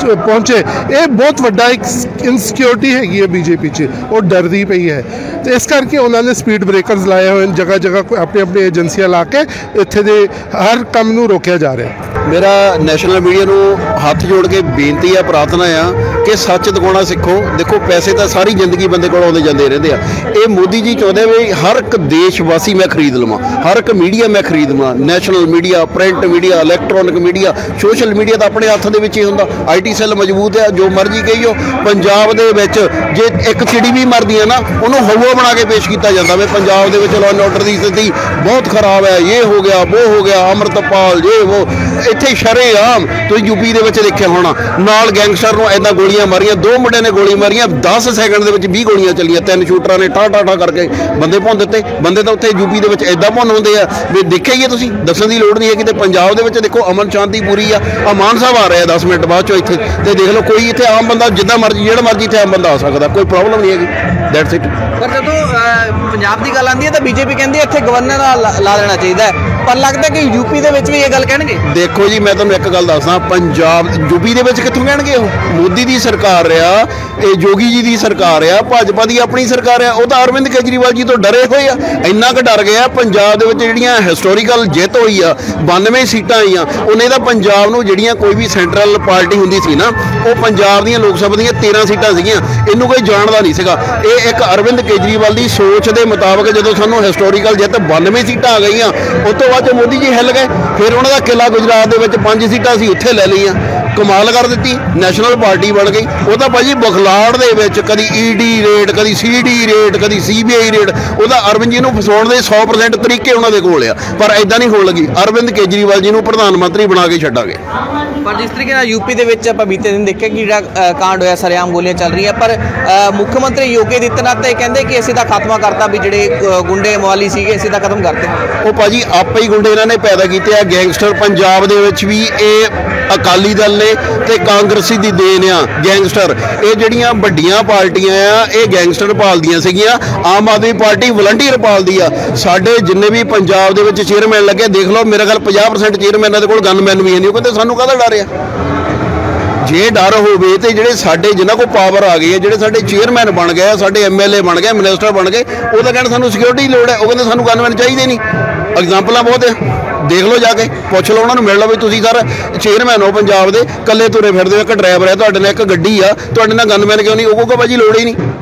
ਪਹੁੰਚੇ। ਇਹ ਬਹੁਤ ਵੱਡਾ ਇੱਕ ਇਨਸਿਕਿਉਰਿਟੀ ਹੈਗੀ ਹੈ ਬੀਜੇਪੀ 'ਚ, ਉਹ ਡਰਦੀ ਪਈ ਹੈ। ਤੇ ਇਸ ਕਰਕੇ ਉਹਨਾਂ ਨੇ ਸਪੀਡ ਬ੍ਰੇਕਰਸ ਲਾਏ ਹੋਏ ਨੇ, ਜਗ੍ਹਾ ਆਪਣੀ ਏਜੰਸੀਆਂ ਲਾ ਕੇ ਇੱਥੇ ਦੇ ਹਰ ਕੰਮ ਨੂੰ ਰੋਕਿਆ ਜਾ ਰਿਹਾ। मेरा नैशनल मीडिया ਨੂੰ ਹੱਥ ਜੋੜ ਕੇ ਬੇਨਤੀ ਆ, ਪ੍ਰਾਰਥਨਾ ਆ ਕਿ ਸੱਚ ਦਿਖਾਉਣਾ ਸਿੱਖੋ। ਦੇਖੋ ਪੈਸੇ ਤਾਂ ਸਾਰੀ ਜ਼ਿੰਦਗੀ ਬੰਦੇ ਕੋਲ ਆਉਂਦੇ ਜਾਂਦੇ ਰਹਿੰਦੇ ਆ। ਇਹ ਮੋਦੀ ਜੀ ਚਾਹੁੰਦੇ ਵੀ ਹਰ ਇੱਕ ਦੇਸ਼ ਵਾਸੀ ਮੈਂ ਖਰੀਦ ਲਵਾਂ, ਹਰ ਇੱਕ ਮੀਡੀਆ ਮੈਂ ਖਰੀਦ ਲਵਾਂ। National media, print media, electronic media, social media ਤਾਂ ਆਪਣੇ ਹੱਥ ਦੇ ਵਿੱਚ ਹੀ ਹੁੰਦਾ। IT ਸੈੱਲ ਮਜ਼ਬੂਤ ਆ, ਜੋ ਮਰਜ਼ੀ ਕਹੀਓ। ਪੰਜਾਬ ਦੇ ਵਿੱਚ ਜੇ ਇੱਕ ਚਿੜੀ ਵੀ ਮਰਦੀ ਹੈ ਨਾ, ਉਹਨੂੰ ਹਵਾ ਬਣਾ ਕੇ ਪੇਸ਼ ਕੀਤਾ ਜਾਂਦਾ ਵੀ ਪੰਜਾਬ ਦੇ ਵਿੱਚ ਲਾਅ ਐਂਡ ਆਰਡਰ ਦੀ ਸਥਿਤੀ ਬਹੁਤ ਖਰਾਬ ਹੈ, ਇਹ ਹੋ ਗਿਆ, ਉਹ ਹੋ ਗਿਆ, ਅੰਮ੍ਰਿਤਪਾਲ ਜੇ ਉਹ। ਇੱਥੇ ਸ਼ਰੇਆਮ ਤੁਸੀਂ ਯੂਪੀ ਦੇ ਵਿੱਚ ਦੇਖਿਆ ਹੋਣਾ, ਨਾਲ ਗੈਂਗਸਟਰ ਨੂੰ ਐਦਾਂ ਗੋਲੀਆਂ ਮਾਰੀਆਂ, 2 ਮੁੰਡਿਆਂ ਨੇ ਗੋਲੀ ਮਾਰੀਆਂ, 10 ਸੈਕਿੰਡ ਦੇ ਵਿੱਚ 20 ਗੋਲੀਆਂ ਚੱਲੀਆਂ, 3 ਸ਼ੂਟਰਾਂ ਨੇ ਠਾ ਕਰਕੇ ਬੰਦੇ ਭੁੰਨ ਦਿੱਤੇ। ਬੰਦੇ ਤਾਂ ਉੱਥੇ ਯੂਪੀ ਦੇ ਵਿੱਚ ਐਦਾਂ ਭੁੰਨ ਹੁੰਦੇ ਆ ਵੀ ਦੇਖਿਆ ਹੀ ਹੈ ਤੁਸੀਂ, ਦੱਸਣ ਦੀ ਲੋੜ ਨਹੀਂ ਹੈ। ਕਿਤੇ ਪੰਜਾਬ ਦੇ ਵਿੱਚ ਦੇਖੋ ਅਮਨ ਸ਼ਾਂਤੀ ਪੂਰੀ ਆ। ਮਾਨ ਸਾਹਿਬ ਆ ਰਿਹਾ 10 ਮਿੰਟ ਬਾਅਦ ਚੋਂ ਇੱਥੇ, ਤੇ ਦੇਖ ਲਓ ਕੋਈ ਇੱਥੇ ਆਮ ਬੰਦਾ ਜਿੱਦਾਂ ਮਰਜ਼ੀ, ਜਿਹੜਾ ਮਰਜ਼ੀ ਇੱਥੇ ਆਮ ਬੰਦਾ ਆ ਸਕਦਾ, ਕੋਈ ਪ੍ਰੋਬਲਮ ਨਹੀਂ ਹੈਗੀ। That's it. ਪਰ ਜਦੋਂ ਪੰਜਾਬ ਦੀ ਗੱਲ ਆਉਂਦੀ ਹੈ ਤਾਂ ਬੀਜੇਪੀ ਕਹਿੰਦੀ ਹੈ ਇੱਥੇ ਗਵਰਨਰ ਲਾ ਦੇਣਾ ਚਾਹੀਦਾ ਹੈ, ਪਰ ਲੱਗਦਾ ਕਿ ਯੂਪੀ ਦੇ ਵਿੱਚ ਵੀ ਇਹ ਗੱਲ ਕਹਿਣਗੇ। ਦੇਖੋ ਜੀ, ਮੈਂ ਤੁਹਾਨੂੰ ਇੱਕ ਗੱਲ ਦੱਸਦਾ, ਪੰਜਾਬ ਯੂਪੀ ਦੇ ਵਿੱਚ ਕਿੱਥੋਂ ਕਹਿਣਗੇ? ਉਹ ਮੋਦੀ ਦੀ ਸਰਕਾਰ ਆ, ਇਹ ਯੋਗੀ ਜੀ ਦੀ ਸਰਕਾਰ ਆ, ਭਾਜਪਾ ਦੀ ਆਪਣੀ ਸਰਕਾਰ ਆ। ਉਹ ਤਾਂ ਅਰਵਿੰਦ ਕੇਜਰੀਵਾਲ ਜੀ ਤੋਂ ਡਰੇ ਹੋਏ ਆ, ਇੰਨਾ ਕੁ ਡਰ ਗਏ ਆ। ਪੰਜਾਬ ਦੇ ਵਿੱਚ ਜਿਹੜੀਆਂ ਹਿਸਟੋਰੀਕਲ ਜਿੱਤ ਹੋਈ ਆ, 92 ਸੀਟਾਂ ਆਈਆਂ, ਉਹਨੇ ਤਾਂ ਪੰਜਾਬ ਨੂੰ ਜਿਹੜੀਆਂ ਕੋਈ ਵੀ ਸੈਂਟਰਲ ਪਾਰਟੀ ਹੁੰਦੀ ਸੀ ਨਾ, ਉਹ ਪੰਜਾਬ ਦੀਆਂ ਲੋਕ ਸਭਾ ਦੀਆਂ 13 ਸੀਟਾਂ ਸੀਗੀਆਂ, ਇਹਨੂੰ ਕੋਈ ਜਾਣਦਾ ਨਹੀਂ ਸੀਗਾ। ਇਹ ਇੱਕ ਅਰਵਿੰਦ ਕੇਜਰੀਵਾਲ ਦੀ ਸੋਚ ਦੇ ਮੁਤਾਬਕ ਜਦੋਂ ਸਾਨੂੰ ਹਿਸਟੋਰੀਕਲ ਜਿੱਤ 92 ਸੀਟਾਂ ਆ ਗਈਆਂ, ਉਸ ਤੋਂ ਬਾਅਦ ਮੋਦੀ ਜੀ ਹਿੱਲ ਗਏ। ਫਿਰ ਉਹਨਾਂ ਦਾ ਕਿਲਾ ਗੁਜਰਾਤ ਦੇ ਵਿੱਚ 5 ਸੀਟਾਂ ਸੀ, ਉੱਥੇ ਲੈ ਲਈਆਂ, ਕਮਾਲ ਕਰ ਦਿੱਤੀ, ਨੈਸ਼ਨਲ ਪਾਰਟੀ ਬਣ ਗਈ। ਉਹ ਤਾਂ ਭਾਜੀ ਬਖਲਾੜ ਦੇ ਵਿੱਚ ਕਦੀ ED ਰੇਡ, ਕਦੀ CD ਰੇਡ, ਕਦੀ CBI ਰੇਡ। ਉਹਦਾ ਅਰਵਿੰਦ ਜੀ ਨੂੰ ਫਸਾਉਣ ਦੇ 100% ਤਰੀਕੇ ਉਹਨਾਂ ਦੇ ਕੋਲ ਆ, ਪਰ ਐਦਾਂ ਨਹੀਂ ਹੋਣ ਲੱਗੀ। ਅਰਵਿੰਦ ਕੇਜਰੀਵਾਲ ਜੀ ਨੂੰ ਪ੍ਰਧਾਨ ਮੰਤਰੀ ਬਣਾ ਕੇ ਛੱਡਾਂਗੇ। ਪਰ ਜਿਸ ਤਰੀਕੇ ਨਾਲ ਯੂਪੀ ਦੇ ਵਿੱਚ ਆਪਾਂ ਬੀਤੇ ਦਿਨ ਦੇਖਿਆ ਕਿ ਜਿਹੜਾ ਕਾਂਡ ਹੋਇਆ, ਸਰੇਆਮ ਗੋਲੀਆਂ ਚੱਲ ਰਹੀਆਂ, ਪਰ ਮੁੱਖ ਮੰਤਰੀ ਯੋਗੀ ਆਦਿੱਤਿਆਨਾਥ ਕਹਿੰਦੇ ਕਿ ਅਸੀਂ ਤਾਂ ਖਾਤਮਾ ਕਰਤਾ, ਵੀ ਜਿਹੜੇ ਗੁੰਡੇ ਮਵਾਲੀ ਸੀਗੇ ਅਸੀਂ ਤਾਂ ਖਤਮ ਕਰਤੇ। ਉਹ ਭਾਜੀ ਆਪੇ ਹੀ ਗੁੰਡੇ ਇਹਨਾਂ ਨੇ ਪੈਦਾ ਕੀਤੇ ਆ, ਗੈਂਗਸਟਰ। ਪੰਜਾਬ ਦੇ ਵਿੱਚ ਵੀ ਇਹ ਅਕਾਲੀ ਦਲ ਨੇ ਤੇ ਕਾਂਗਰਸੀ ਦੀ ਦੇਣ ਆ ਗੈਂਗਸਟਰ। ਇਹ ਜਿਹੜੀਆਂ ਵੱਡੀਆਂ ਪਾਰਟੀਆਂ ਆ, ਇਹ ਗੈਂਗਸਟਰ ਪਾਲਦੀਆਂ ਸੀਗੀਆਂ। ਆਮ ਆਦਮੀ ਪਾਰਟੀ ਵਲੰਟੀਅਰ ਪਾਲਦੀ ਆ। ਸਾਡੇ ਜਿੰਨੇ ਵੀ ਪੰਜਾਬ ਦੇ ਵਿੱਚ ਚੇਅਰਮੈਨ ਲੱਗੇ, ਦੇਖ ਲਓ, ਮੇਰੇ ਖਿਆਲ 50% ਚੇਅਰਮੈਨਾਂ ਦੇ ਕੋਲ ਗਨਮੈਨ ਵੀ ਨਹੀਂ। ਉਹ ਕਹਿੰਦੇ ਸਾਨੂੰ ਕਾਹਦਾ ਡਰ ਆ? ਜੇ ਡਰ ਹੋਵੇ ਤੇ ਜਿਹੜੇ ਸਾਡੇ ਜਿਨ੍ਹਾਂ ਕੋਲ ਪਾਵਰ ਆ ਗਈ ਹੈ, ਜਿਹੜੇ ਸਾਡੇ ਚੇਅਰਮੈਨ ਬਣ ਗਏ, ਸਾਡੇ MLA ਬਣ ਗਏ, ਮਿਨਿਸਟਰ ਬਣ ਗਏ, ਉਹ ਤਾਂ ਕਹਿੰਦੇ ਸਾਨੂੰ ਸਿਕਿਉਰਿਟੀ ਦੀ ਲੋੜ ਹੈ। ਉਹ ਕਹਿੰਦੇ ਸਾਨੂੰ ਗਨਮੈਨ ਚਾਹੀਦੇ ਨਹੀਂ। ਐਗਜ਼ਾਮਪਲਾਂ ਬਹੁਤ ਆ, ਦੇਖ ਲਓ, ਜਾ ਕੇ ਪੁੱਛ ਲਓ ਉਹਨਾਂ ਨੂੰ, ਮਿਲ ਲਓ ਵੀ ਤੁਸੀਂ ਸਰ ਚੇਅਰਮੈਨ ਹੋ ਪੰਜਾਬ ਦੇ, ਇਕੱਲੇ ਤੁਰੇ ਫਿਰਦੇ ਹੋ, ਇੱਕ ਡਰਾਈਵਰ ਹੈ ਤੁਹਾਡੇ ਨਾਲ, ਇੱਕ ਗੱਡੀ ਆ, ਤੁਹਾਡੇ ਨਾਲ ਗਨਮੈਨ ਕਿਉਂ ਨਹੀਂ? ਉਹ ਕਹੂਗਾ ਭਾਜੀ ਲੋੜ ਹੀ ਨਹੀਂ।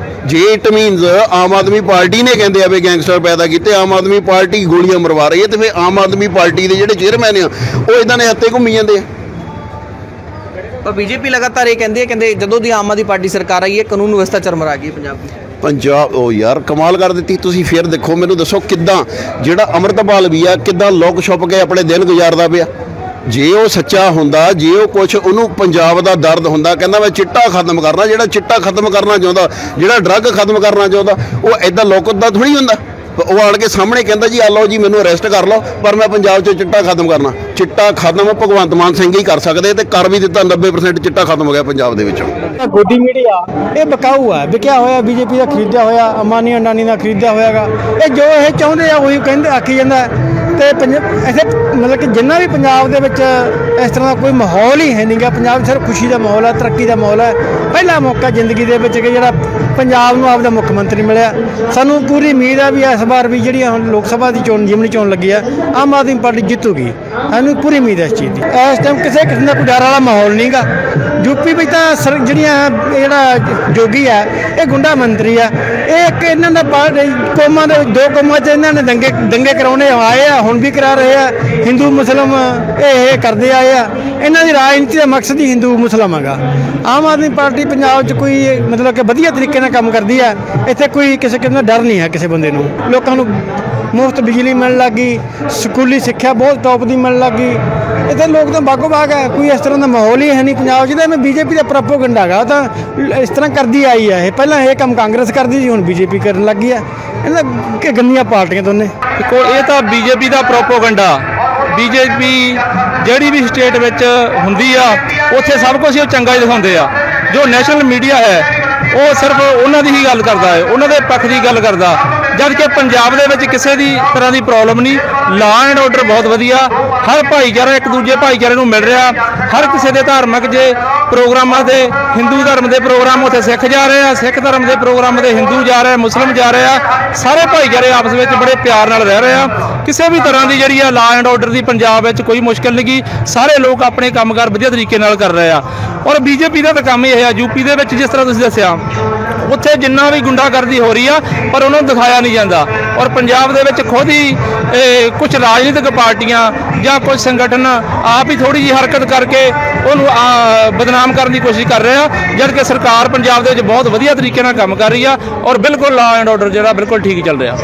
ਜੇ it means Aam Aadmi party ਨੇ ਕਹਿੰਦੇ ਆ ਵੀ ਗੈਂਗਸਟਰ ਪੈਦਾ ਕੀਤੇ, ਆਮ ਆਦਮੀ ਪਾਰਟੀ ਗੋਲੀਆਂ ਮਰਵਾ ਰਹੀ ਹੈ, ਤੇ ਫਿਰ ਆਮ ਆਦਮੀ ਪਾਰਟੀ ਦੇ ਜਿਹੜੇ ਚੇਅਰਮੈਨ ਆ ਉਹ ਇਦਾਂ ਦੇ ਹੱਥੇ ਘੁੰਮੀ ਜਾਂਦੇ ਆ। ਪਰ ਬੀਜੇਪੀ ਲਗਾਤਾਰ ਇਹ ਕਹਿੰਦੀ ਹੈ, ਕਹਿੰਦੇ ਜਦੋਂ ਦੀ ਆਮ ਆਦਮੀ ਪਾਰਟੀ ਸਰਕਾਰ ਆਈ ਹੈ ਕਾਨੂੰਨ ਵਿਵਸਥਾ ਚਰਮਰਾ ਗਈ ਪੰਜਾਬ ਉਹ ਯਾਰ ਕਮਾਲ ਕਰ ਦਿੱਤੀ ਤੁਸੀਂ। ਫਿਰ ਦੇਖੋ, ਮੈਨੂੰ ਦੱਸੋ ਕਿੱਦਾਂ ਜਿਹੜਾ ਅੰਮ੍ਰਿਤਪਾਲ ਵੀ ਆ, ਕਿੱਦਾਂ ਲੋਕ ਛੁਪ ਕੇ ਆਪਣੇ ਦਿਨ ਗੁਜ਼ਾਰਦਾ ਪਿਆ। ਜੇ ਉਹ ਸੱਚਾ ਹੁੰਦਾ, ਜੇ ਉਹ ਕੁਛ ਉਹਨੂੰ ਪੰਜਾਬ ਦਾ ਦਰਦ ਹੁੰਦਾ, ਕਹਿੰਦਾ ਮੈਂ ਚਿੱਟਾ ਖਤਮ ਕਰਨਾ, ਜਿਹੜਾ ਚਿੱਟਾ ਖਤਮ ਕਰਨਾ ਚਾਹੁੰਦਾ, ਜਿਹੜਾ ਡਰੱਗ ਖਤਮ ਕਰਨਾ ਚਾਹੁੰਦਾ, ਉਹ ਐਦਾਂ ਲੋਕ ਦਾ ਥੋੜ੍ਹੀ ਹੁੰਦਾ। ਉਹ ਆਣ ਕੇ ਸਾਹਮਣੇ ਕਹਿੰਦਾ ਜੀ ਆ ਲਓ ਜੀ, ਮੈਨੂੰ ਅਰੈਸਟ ਕਰ ਲਓ, ਪਰ ਮੈਂ ਪੰਜਾਬ 'ਚ ਚਿੱਟਾ ਖਤਮ ਕਰਨਾ। ਚਿੱਟਾ ਖਤਮ ਭਗਵੰਤ ਮਾਨ ਸਿੰਘ ਹੀ ਕਰ ਸਕਦੇ, ਤੇ ਕਰ ਵੀ ਦਿੱਤਾ। 90% ਚਿੱਟਾ ਖਤਮ ਹੋ ਗਿਆ ਪੰਜਾਬ ਦੇ ਵਿੱਚੋਂ। ਗੋਦੀ ਮੀਡੀਆ ਇਹ ਬਕਾਊ ਹੈ, ਵਿਕਿਆ ਹੋਇਆ, BJP ਦਾ ਖਰੀਦਿਆ ਹੋਇਆ, ਅੰਬਾਨੀ ਅਡਾਨੀ ਦਾ ਖਰੀਦਿਆ ਹੋਇਆਗਾ। ਇਹ ਜੋ ਇਹ ਚਾਹੁੰਦੇ ਆ ਉਹੀ ਕਹਿੰਦੇ, ਆਖੀ ਜਾਂਦਾ। ਤੇ ਇੱਥੇ ਮਤਲਬ ਕਿ ਜਿੰਨਾ ਵੀ ਪੰਜਾਬ ਦੇ ਵਿੱਚ ਇਸ ਤਰ੍ਹਾਂ ਦਾ ਕੋਈ ਮਾਹੌਲ ਹੀ ਹੈ ਨਹੀਂਗਾ। ਪੰਜਾਬ ਸਿਰਫ ਖੁਸ਼ੀ ਦਾ ਮਾਹੌਲ ਹੈ, ਤਰੱਕੀ ਦਾ ਮਾਹੌਲ ਹੈ। ਪਹਿਲਾ ਮੌਕਾ ਜ਼ਿੰਦਗੀ ਦੇ ਵਿੱਚ ਕਿ ਜਿਹੜਾ ਪੰਜਾਬ ਨੂੰ ਆਪਦਾ ਮੁੱਖ ਮੰਤਰੀ ਮਿਲਿਆ। ਸਾਨੂੰ ਪੂਰੀ ਉਮੀਦ ਹੈ ਵੀ ਇਸ ਵਾਰ ਵੀ ਜਿਹੜੀਆਂ ਹੁਣ ਲੋਕ ਸਭਾ ਦੀ ਚੋਣ, ਜਿਮਨੀ ਚੋਣ ਲੱਗੀ ਆ, ਆਮ ਆਦਮੀ ਪਾਰਟੀ ਜਿੱਤੂਗੀ। ਸਾਨੂੰ ਪੂਰੀ ਉਮੀਦ ਹੈ ਇਸ ਚੀਜ਼ ਦੀ। ਇਸ ਟਾਈਮ ਕਿਸੇ ਕਿਸਮ ਦਾ ਕੋਈ ਡਰ ਵਾਲਾ ਮਾਹੌਲ ਨਹੀਂਗਾ। ਯੂਪੀ ਵਿੱਚ ਤਾਂ ਜਿਹੜੀਆਂ ਜਿਹੜਾ ਜੋਗੀ ਆ, ਇਹ ਗੁੰਡਾ ਮੰਤਰੀ ਆ। ਇਹ ਇੱਕ ਇਹਨਾਂ ਦਾ ਕੌਮਾਂ ਦੇ 2 ਕੌਮਾਂ 'ਚ ਇਹਨਾਂ ਨੇ ਦੰਗੇ ਕਰਾਉਣੇ ਆਏ ਆ, ਹੁਣ ਵੀ ਕਰਾ ਰਹੇ ਆ। ਹਿੰਦੂ ਮੁਸਲਿਮ ਇਹ ਕਰਦੇ ਆਏ ਆ। ਇਹਨਾਂ ਦੀ ਰਾਜਨੀਤੀ ਦਾ ਮਕਸਦ ਹੀ ਹਿੰਦੂ ਮੁਸਲਿਮ ਹੈਗਾ। ਆਮ ਆਦਮੀ ਪਾਰਟੀ ਪੰਜਾਬ 'ਚ ਕੋਈ ਮਤਲਬ ਕਿ ਵਧੀਆ ਤਰੀਕੇ ਨਾਲ ਕੰਮ ਕਰਦੀ ਆ। ਇੱਥੇ ਕੋਈ ਕਿਸੇ ਕਿਸਮ ਦਾ ਡਰ ਨਹੀਂ ਹੈ ਕਿਸੇ ਬੰਦੇ ਨੂੰ। ਲੋਕਾਂ ਨੂੰ ਮੁਫਤ ਬਿਜਲੀ ਮਿਲਣ ਲੱਗ ਗਈ, ਸਕੂਲੀ ਸਿੱਖਿਆ ਬਹੁਤ ਟੌਪ ਦੀ ਮਿਲਣ ਲੱਗ ਗਈ। ਇੱਥੇ ਲੋਕ ਤਾਂ ਬਾਗੋ ਬਾਗ ਹੈ, ਕੋਈ ਇਸ ਤਰ੍ਹਾਂ ਦਾ ਮਾਹੌਲ ਹੀ ਹੈ ਨਹੀਂ ਪੰਜਾਬ 'ਚ। ਤਾਂ BJP ਦਾ ਪ੍ਰੋਪੇਗੈਂਡਾ ਹੈਗਾ, ਉਹ ਤਾਂ ਇਸ ਤਰ੍ਹਾਂ ਕਰਦੀ ਆਈ ਹੈ। ਇਹ ਪਹਿਲਾਂ ਇਹ ਕੰਮ ਕਾਂਗਰਸ ਕਰਦੀ ਸੀ, ਹੁਣ BJP ਕਰਨ ਲੱਗ ਗਈ ਹੈ। ਇਹਨਾਂ ਕਿ ਗੰਦੀਆਂ ਪਾਰਟੀਆਂ ਦੋਨੇ। ਦੇਖੋ, ਇਹ ਤਾਂ BJP ਦਾ ਪ੍ਰੋਪੇਗੈਂਡਾ। BJP ਜਿਹੜੀ ਵੀ ਸਟੇਟ ਵਿੱਚ ਹੁੰਦੀ ਆ, ਉੱਥੇ ਸਭ ਕੁਝ ਉਹ ਚੰਗਾ ਹੀ ਦਿਖਾਉਂਦੇ ਆ। ਜੋ ਨੈਸ਼ਨਲ ਮੀਡੀਆ ਹੈ ਉਹ ਸਿਰਫ ਉਹਨਾਂ ਦੀ ਹੀ ਗੱਲ ਕਰਦਾ ਹੈ, ਉਹਨਾਂ ਦੇ ਪੱਖ ਦੀ ਗੱਲ ਕਰਦਾ। ਜਦ ਕਿ ਪੰਜਾਬ ਦੇ ਵਿੱਚ ਕਿਸੇ ਦੀ ਤਰ੍ਹਾਂ ਦੀ ਪ੍ਰੋਬਲਮ ਨਹੀਂ। ਲਾਅ ਐਂਡ ਆਰਡਰ ਬਹੁਤ ਵਧੀਆ, ਹਰ ਭਾਈਚਾਰਾ ਇੱਕ ਦੂਜੇ ਭਾਈਚਾਰੇ ਨੂੰ ਮਿਲ ਰਿਹਾ। ਹਰ ਕਿਸੇ ਦੇ ਧਾਰਮਿਕ ਜੇ ਪ੍ਰੋਗਰਾਮਾਂ ਦੇ, ਹਿੰਦੂ ਧਰਮ ਦੇ ਪ੍ਰੋਗਰਾਮ ਉੱਥੇ ਸਿੱਖ ਜਾ ਰਹੇ ਆ, ਸਿੱਖ ਧਰਮ ਦੇ ਪ੍ਰੋਗਰਾਮ ਦੇ ਹਿੰਦੂ ਜਾ ਰਹੇ, ਮੁਸਲਿਮ ਜਾ ਰਹੇ ਆ। ਸਾਰੇ ਭਾਈਚਾਰੇ ਆਪਸ ਵਿੱਚ ਬੜੇ ਪਿਆਰ ਨਾਲ ਰਹਿ ਰਹੇ ਆ। ਕਿਸੇ ਵੀ ਤਰ੍ਹਾਂ ਦੀ ਜਿਹੜੀ ਆ ਲਾ ਐਂਡ ਆਰਡਰ ਦੀ ਪੰਜਾਬ ਵਿੱਚ ਕੋਈ ਮੁਸ਼ਕਲ ਨਹੀਂ ਗੀ। ਸਾਰੇ ਲੋਕ ਆਪਣੇ ਕੰਮਕਾਰ ਵਧੀਆ ਤਰੀਕੇ ਨਾਲ ਕਰ ਰਹੇ ਆ। ਔਰ ਬੀਜੇਪੀ ਦਾ ਤਾਂ ਕੰਮ ਇਹ ਆ, ਯੂਪੀ ਦੇ ਵਿੱਚ ਜਿਸ ਤਰ੍ਹਾਂ ਤੁਸੀਂ ਦੱਸਿਆ ਉੱਥੇ ਜਿੰਨਾ ਵੀ ਗੁੰਡਾਗਰਦੀ ਹੋ ਰਹੀ ਆ ਪਰ ਉਹਨਾਂ ਨੂੰ ਦਿਖਾਇਆ ਨਹੀਂ ਜਾਂਦਾ। ਔਰ ਪੰਜਾਬ ਦੇ ਵਿੱਚ ਖੁਦ ਹੀ ਕੁਝ ਰਾਜਨੀਤਿਕ ਪਾਰਟੀਆਂ ਜਾਂ ਕੁਝ ਸੰਗਠਨ ਆਪ ਹੀ ਥੋੜੀ ਜਿਹੀ ਹਰਕਤ ਕਰਕੇ ਉਹਨੂੰ ਬਦਨਾਮ ਕਰਨ ਦੀ ਕੋਸ਼ਿਸ਼ ਕਰ ਰਹੇ ਆ, ਜਦ ਕਿ ਸਰਕਾਰ ਪੰਜਾਬ ਦੇ ਵਿੱਚ ਬਹੁਤ ਵਧੀਆ ਤਰੀਕੇ ਨਾਲ ਕੰਮ ਕਰ ਰਹੀ ਆ ਔਰ ਬਿਲਕੁਲ ਲਾ ਐਂਡ ਆਰਡਰ ਜਿਹੜਾ ਬਿਲਕੁਲ ਠੀਕ ਚੱਲ ਰਿਹਾ।